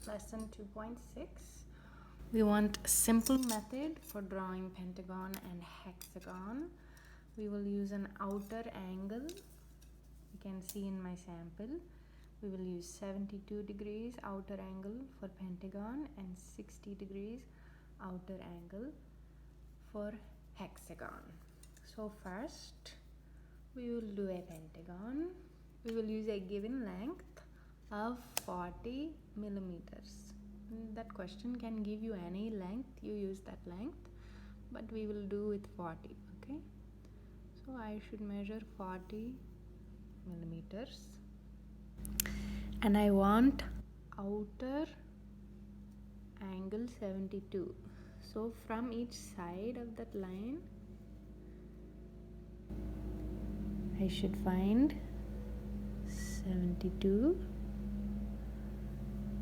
Lesson 2.6. We want a simple method for drawing pentagon and hexagon. We will use an outer angle. You can see in my sample. We will use 72 degrees outer angle for pentagon and 60 degrees outer angle for hexagon. So first we will do a pentagon. We will use a given length of 40 millimeters. That question can give you any length, you use that length, but we will do with 40. Okay, so I should measure 40 millimeters and I want outer angle 72. So from each side of that line I should find 72.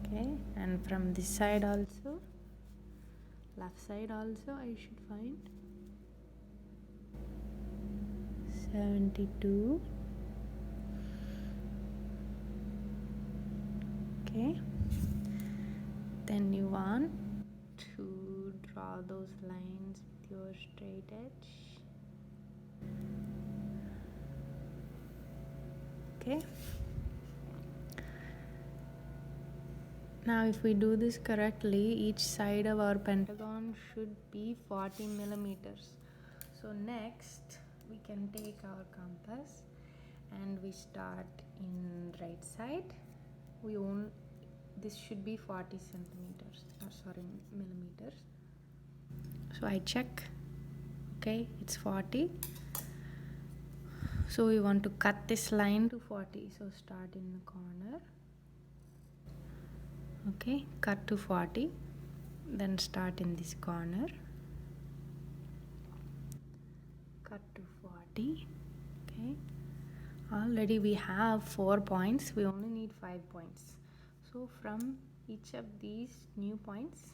Okay, and from this side also, left side also I should find 72. Okay, then you want to draw those lines with your straight edge. Okay, now if we do this correctly, each side of our pentagon should be 40 millimeters. So next we can take our compass and we start in right side. This should be 40 centimeters, or sorry, millimeters. So I check. Okay, it's 40. So we want to cut this line to 40. So start in the corner. Okay, cut to 40. Then start in this corner. Cut to 40. Okay. Already we have 4 points. We only need 5 points. So from each of these new points,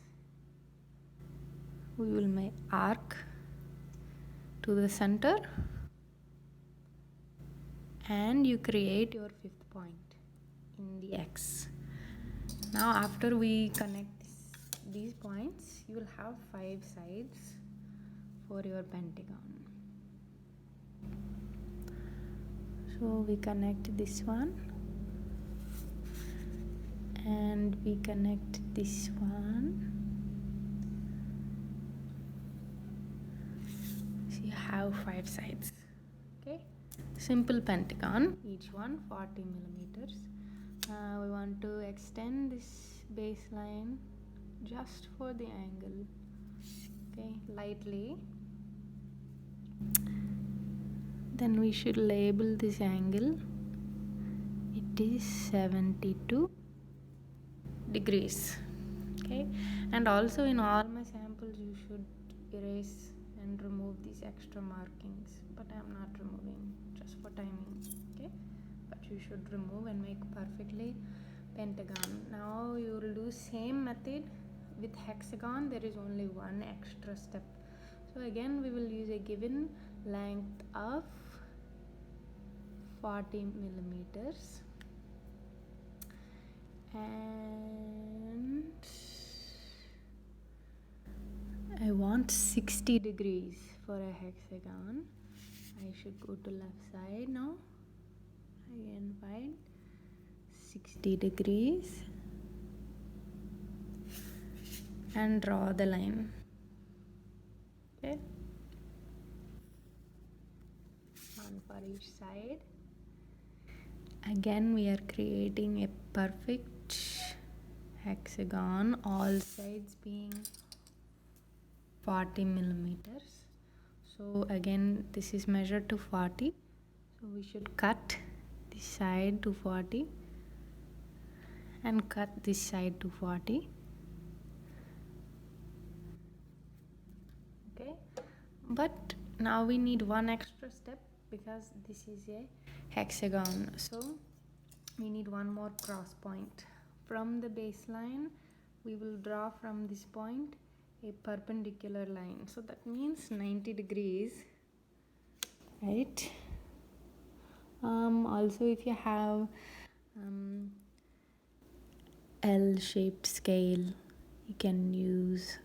we will make arc to the center. And you create your 5th point in the X. Now after we connect these points, you will have 5 sides for your pentagon. So we connect this one and we connect this one. So you have 5 sides. Okay, simple pentagon, each one 40 millimeters. We want to extend this baseline just for the angle. Okay, lightly. Then we should label this angle. It is 72 degrees. Okay, and also in all my samples you should erase and remove these extra markings, but I am not removing just for timing. Okay, but you should remove and make perfectly pentagon. Now you will do same method with hexagon. There is only one extra step. So again we will use a given length of 40 millimeters and I want 60 degrees for a hexagon. I should go to left side now. Again find 60 degrees and draw the line. Okay, one for each side. Again we are creating a perfect hexagon, all sides being 40 millimeters. So again this is measured to 40, so we should cut this side to 40 and cut this side to 40. Okay, but now we need one extra step because this is a hexagon, so we need one more cross point. From the baseline we will draw from this point a perpendicular line, so that means 90 degrees, right? Also if you have L-shaped scale, you can use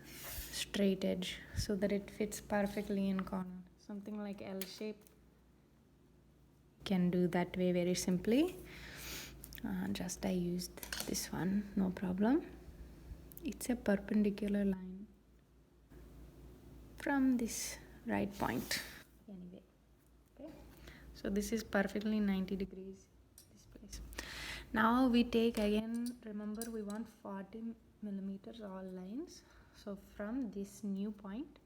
straight edge so that it fits perfectly in corner. Something like L shape, you can do that way very simply. Just I used this one, no problem. It's a perpendicular line from this right point. Anyway, okay. So this is perfectly 90 degrees, this place. Now we take again, remember we want 40 millimeters all lines. So from this new point,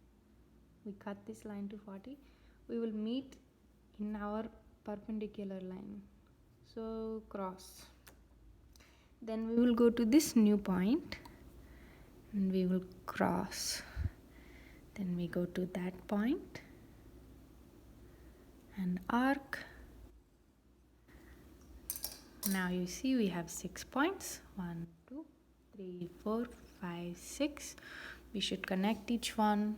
we cut this line to 40. We will meet in our perpendicular line. So cross. Then we will go to this new point and we will cross. Then we go to that point and arc. Now you see we have 6 points. 1, 2, 3, 4, 5, 6. We should connect each one.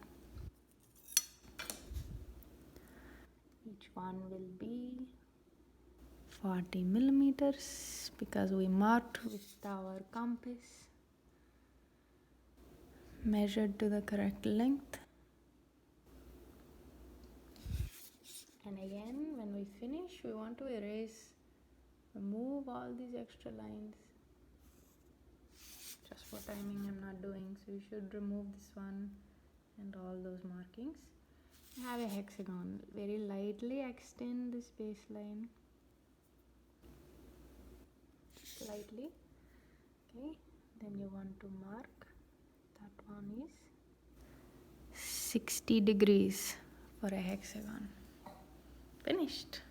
Each one will be 40 millimeters because we marked with our compass, measured to the correct length. And again, when we finish, we want to remove all these extra lines. Just for timing, I'm not doing, so you should remove this one and all those markings. Have a hexagon. Very lightly extend this baseline. Lightly. Okay. Then you want to mark. That one is 60 degrees for a hexagon. Finished.